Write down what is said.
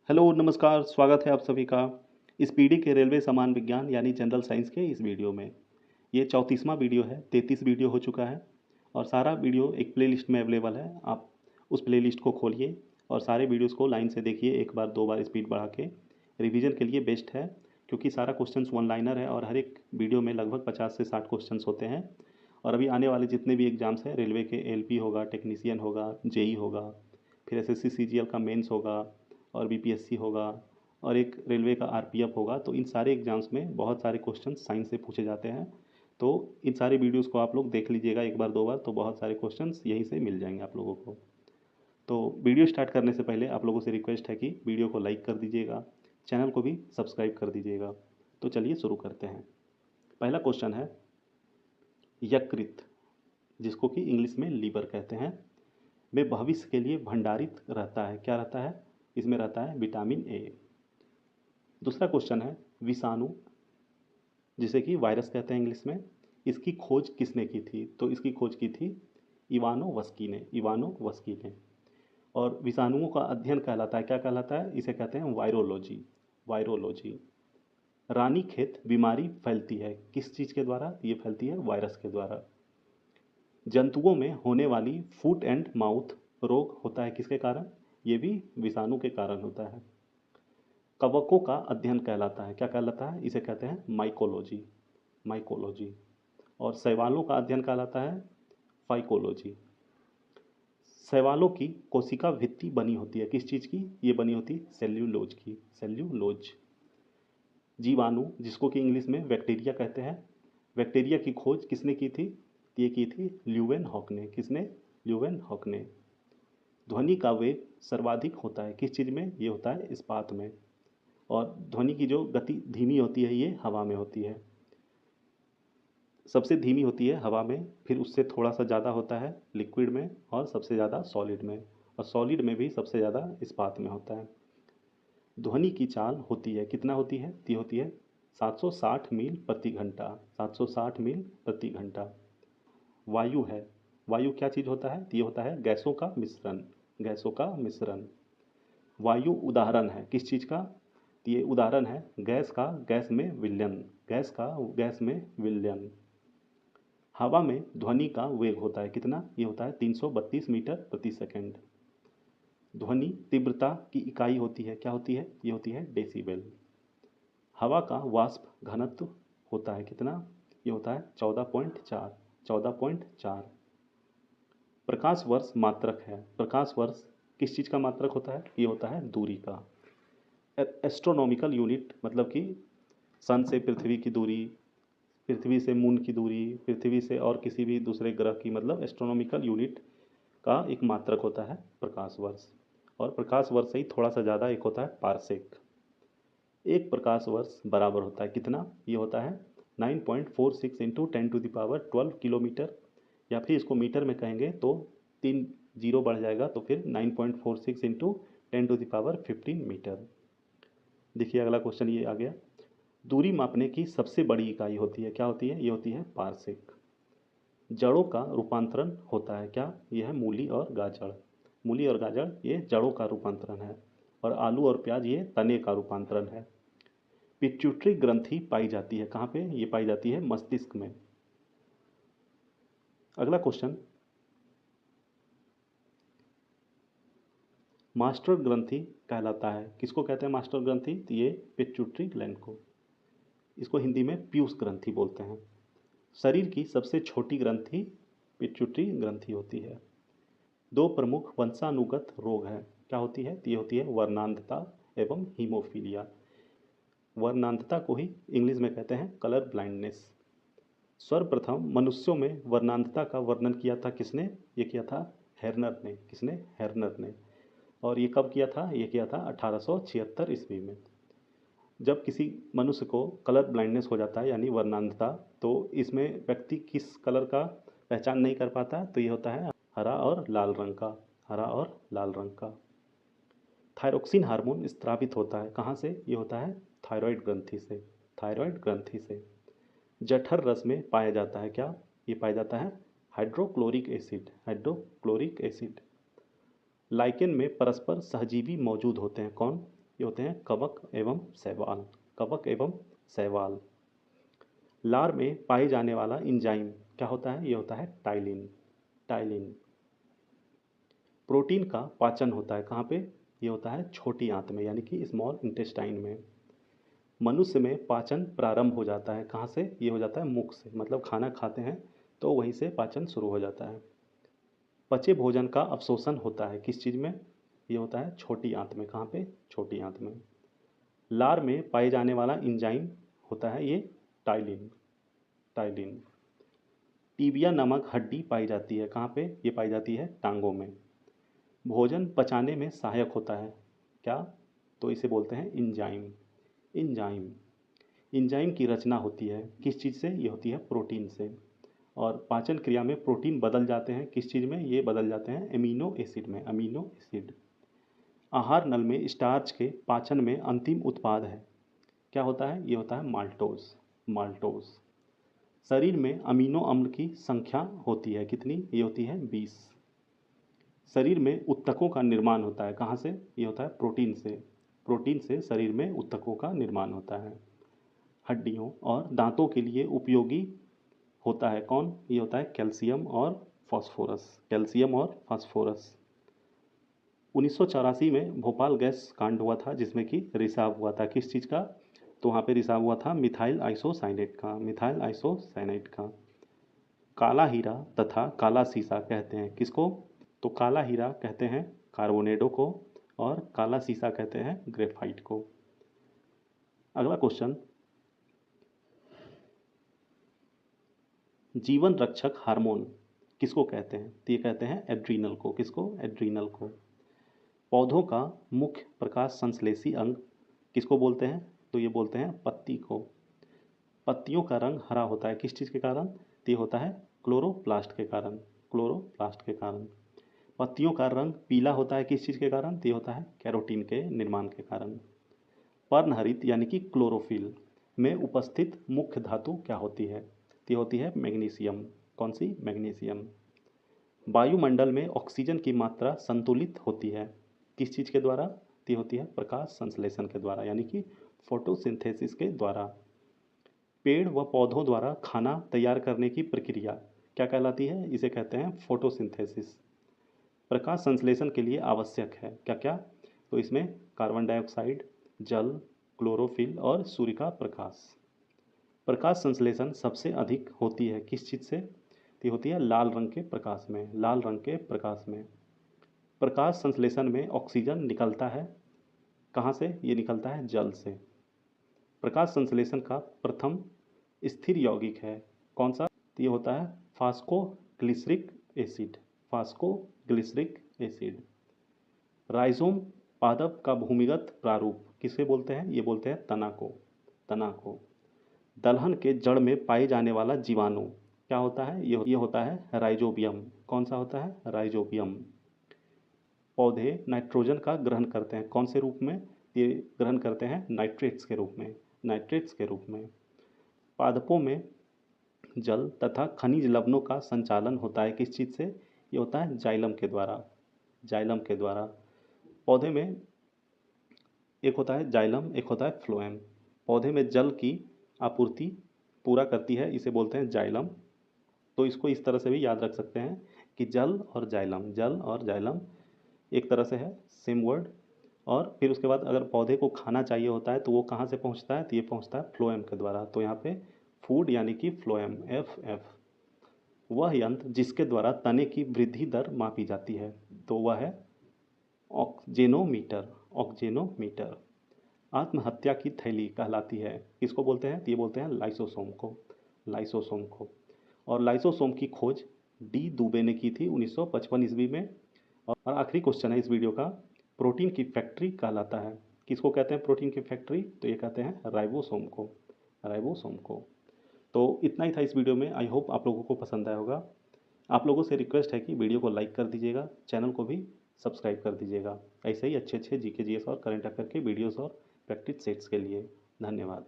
Hello, नमस्कार, स्वागत है आप सभी का इस पीढ़ी के रेलवे सामान्य विज्ञान यानी जनरल साइंस के इस वीडियो में। ये 34वां वीडियो है, 33 वीडियो हो चुका है और सारा वीडियो एक प्लेलिस्ट में अवेलेबल है। आप उस प्लेलिस्ट को खोलिए और सारे वीडियोस को लाइन से देखिए, एक बार दो बार स्पीड बढ़ा के। रिवीजन के लिए बेस्ट है क्योंकि सारा क्वेश्चंस वन लाइनर है और हर एक वीडियो में लगभग 50 से 60 क्वेश्चंस होते हैं। और अभी आने वाले जितने भी एग्ज़ाम्स हैं, रेलवे के एलपी होगा, टेक्नीशियन होगा, जेई होगा, फिर एसएससी सीजीएल का मेंस होगा और बीपीएससी होगा और एक रेलवे का आरपीएफ होगा। तो इन सारे एग्ज़ाम्स में बहुत सारे क्वेश्चन साइंस से पूछे जाते हैं। तो इन सारे वीडियोस को आप लोग देख लीजिएगा एक बार दो बार, तो बहुत सारे क्वेश्चंस यहीं से मिल जाएंगे आप लोगों को। तो वीडियो स्टार्ट करने से पहले आप लोगों से रिक्वेस्ट है कि वीडियो को लाइक कर दीजिएगा, चैनल को भी सब्सक्राइब कर दीजिएगा। तो चलिए शुरू करते हैं। पहला क्वेश्चन है यकृत, जिसको कि इंग्लिश में लीवर कहते हैं, में भविष्य के लिए भंडारित रहता है। क्या रहता है? इसमें रहता है विटामिन ए। दूसरा क्वेश्चन है विषाणु, जिसे कि वायरस कहते हैं इंग्लिश में, इसकी खोज किसने की थी? तो इसकी खोज की थी इवानोवस्की ने। और विषाणुओं का अध्ययन कहलाता है, क्या कहलाता है? इसे कहते हैं वायरोलॉजी। वायरोलॉजी। रानीखेत बीमारी फैलती है किस चीज़ के द्वारा? ये फैलती है वायरस के द्वारा। जंतुओं में होने वाली फुट एंड माउथ रोग होता है किसके कारण? ये भी विषाणु के कारण होता है। कवकों का अध्ययन कहलाता है, क्या कहलाता है? इसे कहते हैं माइकोलॉजी। माइकोलॉजी। और शैवालों का अध्ययन कहलाता है फाइकोलॉजी। शैवालों की कोशिका भित्ति बनी होती है किस चीज़ की? ये बनी होती है सेल्यूलोज की। सेल्यूलोज। जीवाणु, जिसको कि इंग्लिश में बैक्टीरिया कहते हैं, बैक्टीरिया की खोज किसने की थी? ये की थी ल्यूवेनहॉक ने। किसने? ल्यूवेनहॉक ने। ध्वनि का वेग सर्वाधिक होता है किस चीज़ में? ये होता है इस्पात में। और ध्वनि की जो गति धीमी होती है ये हवा में होती है। सबसे धीमी होती है हवा में, फिर उससे थोड़ा सा ज़्यादा होता है लिक्विड में और सबसे ज़्यादा सॉलिड में, और सॉलिड में भी सबसे ज़्यादा इस्पात में होता है। ध्वनि की चाल होती है, कितना होती है? ये होती है 760 मील प्रति घंटा। 760 मील प्रति घंटा। वायु है, वायु क्या चीज़ होता है? ये होता है गैसों का मिश्रण। गैसों का मिश्रण। वायु उदाहरण है किस चीज़ का? ये उदाहरण है गैस का गैस में विलयन। गैस का गैस में विलयन। हवा में ध्वनि का वेग होता है कितना? ये होता है 332 मीटर प्रति सेकंड। ध्वनि तीव्रता की इकाई होती है, क्या होती है? ये होती है डेसिबल। हवा का वाष्प घनत्व होता है कितना? ये होता है 14.4। 14.4। प्रकाश वर्ष मात्रक है। प्रकाश वर्ष किस चीज़ का मात्रक होता है? ये होता है दूरी का। एस्ट्रोनॉमिकल यूनिट मतलब कि सन से पृथ्वी की दूरी, पृथ्वी से मून की दूरी, पृथ्वी से और किसी भी दूसरे ग्रह की, मतलब एस्ट्रोनॉमिकल यूनिट का एक मात्रक होता है प्रकाश वर्ष। और प्रकाश वर्ष से ही थोड़ा सा ज़्यादा एक होता है पारसेक। एक प्रकाश वर्ष बराबर होता है कितना? ये होता है 9.46 इंटू 10⁻12 किलोमीटर, या फिर इसको मीटर में कहेंगे तो 3 जीरो बढ़ जाएगा, तो फिर 9.46 इंटू 10⁻15 मीटर। देखिए अगला क्वेश्चन ये आ गया। दूरी मापने की सबसे बड़ी इकाई होती है, क्या होती है? ये होती है पारसेक। जड़ों का रूपांतरण होता है, क्या? यह है मूली और गाजर। मूली और गाजर ये जड़ों का रूपांतरण है, और आलू और प्याज ये तने का रूपांतरण है। पिट्यूटरी ग्रंथि पाई जाती है कहाँ पे? ये पाई जाती है मस्तिष्क में। अगला क्वेश्चन, मास्टर ग्रंथि कहलाता है, किसको कहते हैं मास्टर ग्रंथि? तो ये पिट्यूटरी ग्लैंड को। इसको हिंदी में पीयूष ग्रंथि बोलते हैं। शरीर की सबसे छोटी ग्रंथि पिट्यूटरी ग्रंथि होती है। दो प्रमुख वंशानुगत रोग हैं, क्या होती है? तो ये होती है वर्णांधता एवं हीमोफीलिया। वर्णांधता को ही इंग्लिश में कहते हैं कलर ब्लाइंडनेस। सर्वप्रथम मनुष्यों में वर्णांधता का वर्णन किया था किसने? ये किया था हेर्नर ने। किसने? हेर्नर ने। और ये कब किया था? ये किया था 1876 ईस्वी में। जब किसी मनुष्य को कलर ब्लाइंडनेस हो जाता है यानी वर्णांधता, तो इसमें व्यक्ति किस कलर का पहचान नहीं कर पाता है? तो ये होता है हरा और लाल रंग का। हरा और लाल रंग का। थायरोक्सिन हार्मोन स्रावित होता है कहाँ से? ये होता है थायराइड ग्रंथि से। थायराइड ग्रंथि से। जठर रस में पाया जाता है, क्या? ये पाया जाता है hydrochloric acid. Hydrochloric acid. Lichen में परस्पर सहजीवी मौजूद होते हैं, कौन? ये होते हैं कवक एवं शैवाल, कवक एवं शैवाल। लार में पाए जाने वाला इंजाइम क्या होता है? ये होता है टाइलिन, टाइलिन। प्रोटीन का पाचन होता है कहाँ पे? ये होता है छोटी आंत में, यानी कि स्मॉल इंटेस्टाइन में। मनुष्य में पाचन प्रारंभ हो जाता है कहाँ से? ये हो जाता है मुख से, मतलब खाना खाते हैं तो वहीं से पाचन शुरू हो जाता है। पचे भोजन का अवशोषण होता है किस चीज़ में? ये होता है छोटी आंत में। कहाँ पे? छोटी आंत में। लार में पाए जाने वाला इंजाइम होता है ये टाइलिन, टाइलिन। टीबिया नामक हड्डी पाई जाती है कहाँ पे? ये पाई जाती है टांगों में। भोजन पचाने में सहायक होता है क्या? तो इसे बोलते हैं इंजाइम, इंजाइम। इंजाइम की रचना होती है किस चीज़ से? ये होती है प्रोटीन से। और पाचन क्रिया में प्रोटीन बदल जाते हैं किस चीज़ में? ये बदल जाते हैं एमिनो एसिड में, अमीनो एसिड। आहार नल में स्टार्च के पाचन में अंतिम उत्पाद है, क्या होता है? ये होता है माल्टोज, माल्टोज। शरीर में अमीनो अम्ल की संख्या होती है कितनी? ये होती है 20। शरीर में उत्तकों का निर्माण होता है कहाँ से? ये होता है प्रोटीन से। प्रोटीन से शरीर में उत्तकों का निर्माण होता है। हड्डियों और दांतों के लिए उपयोगी होता है कौन? ये होता है कैल्शियम और फास्फोरस, कैल्शियम और फास्फोरस। 1984 में भोपाल गैस कांड हुआ था जिसमें कि रिसाव हुआ था किस चीज़ का? तो वहाँ पे रिसाव हुआ था मिथाइल आइसोसाइनेट का, मिथाइल आइसोसाइनेट का। काला हीरा तथा काला सीसा कहते हैं किसको? तो काला हीरा कहते हैं कार्बोनेडो को और काला सीसा कहते हैं ग्रेफाइट को। अगला क्वेश्चन, जीवन रक्षक हार्मोन किसको कहते हैं? तो ये कहते हैं एड्रीनल को। किसको? एड्रीनल को। पौधों का मुख्य प्रकाश संश्लेषी अंग किसको बोलते हैं? तो ये बोलते हैं पत्ती को। पत्तियों का रंग हरा होता है किस चीज़ के कारण? तो ये होता है क्लोरोप्लास्ट के कारण, क्लोरोप्लास्ट के कारण। पत्तियों का रंग पीला होता है किस चीज़ के कारण? तो ये होता है कैरोटीन के निर्माण के कारण। पर्णहरित यानी कि क्लोरोफिल में उपस्थित मुख्य धातु क्या होती है? तो ये होती है मैग्नीशियम। कौन सी? मैग्नीशियम। वायुमंडल में ऑक्सीजन की मात्रा संतुलित होती है किस चीज़ के द्वारा? तो ये होती है प्रकाश संश्लेषण के द्वारा, यानी कि फोटोसिंथेसिस के द्वारा। पेड़ व पौधों द्वारा खाना तैयार करने की प्रक्रिया क्या कहलाती है? इसे कहते हैं फोटोसिंथेसिस। प्रकाश संश्लेषण के लिए आवश्यक है क्या क्या? तो इसमें कार्बन डाइऑक्साइड, जल, क्लोरोफिल और सूर्य का प्रकाश। प्रकाश संश्लेषण सबसे अधिक होती है किस चीज़ से? तो होती है लाल रंग के प्रकाश में, लाल रंग के प्रकाश में। प्रकाश संश्लेषण में ऑक्सीजन निकलता है कहाँ से? ये निकलता है जल से। प्रकाश संश्लेषण का प्रथम स्थिर यौगिक है कौन सा? तो ये होता है फास्कोग्लिसरिक एसिड, फास्कोग्लिसरिक एसिड। राइजोम पादप का भूमिगत प्रारूप किसे बोलते हैं? ये बोलते हैं तना को, तना को। दलहन के जड़ में पाए जाने वाला जीवाणु क्या होता है? ये होता है राइजोबियम। कौन सा होता है? राइजोबियम। पौधे नाइट्रोजन का ग्रहण करते हैं कौन से रूप में? ये ग्रहण करते हैं नाइट्रेट्स के रूप में, नाइट्रेट्स के रूप में। पादपों में जल तथा खनिज लवणों का संचालन होता है किस चीज़ से? ये होता है जाइलम के द्वारा, जाइलम के द्वारा। पौधे में एक होता है जाइलम, एक होता है फ्लोएम। पौधे में जल की आपूर्ति पूरा करती है, इसे बोलते हैं जाइलम। तो इसको इस तरह से भी याद रख सकते हैं कि जल और जाइलम, जल और जाइलम एक तरह से है सेम वर्ड। और फिर उसके बाद अगर पौधे को खाना चाहिए होता है तो वो कहाँ से पहुँचता है? तो ये पहुँचता है फ्लोएम के द्वारा। तो यहाँ पे फूड यानी कि फ्लोएम, एफ एफ। वह यंत्र जिसके द्वारा तने की वृद्धि दर मापी जाती है तो वह है ऑक्जेनोमीटर, ऑक्जेनोमीटर। आत्महत्या की थैली कहलाती है किसको बोलते हैं? तो ये बोलते हैं लाइसोसोम को, लाइसोसोम को। और लाइसोसोम की खोज डी दुबे ने की थी 1955 ईस्वी में। और आखिरी क्वेश्चन है इस वीडियो का, प्रोटीन की फैक्ट्री कहलाता है किसको कहते हैं प्रोटीन की फैक्ट्री? तो ये कहते हैं राइबोसोम को, राइबोसोम को। तो इतना ही था इस वीडियो में। आई होप आप लोगों को पसंद आया होगा। आप लोगों से रिक्वेस्ट है कि वीडियो को लाइक कर दीजिएगा, चैनल को भी सब्सक्राइब कर दीजिएगा ऐसे ही अच्छे अच्छे जीके जीएस और करंट अफेयर के वीडियोस और प्रैक्टिस सेट्स के लिए। धन्यवाद।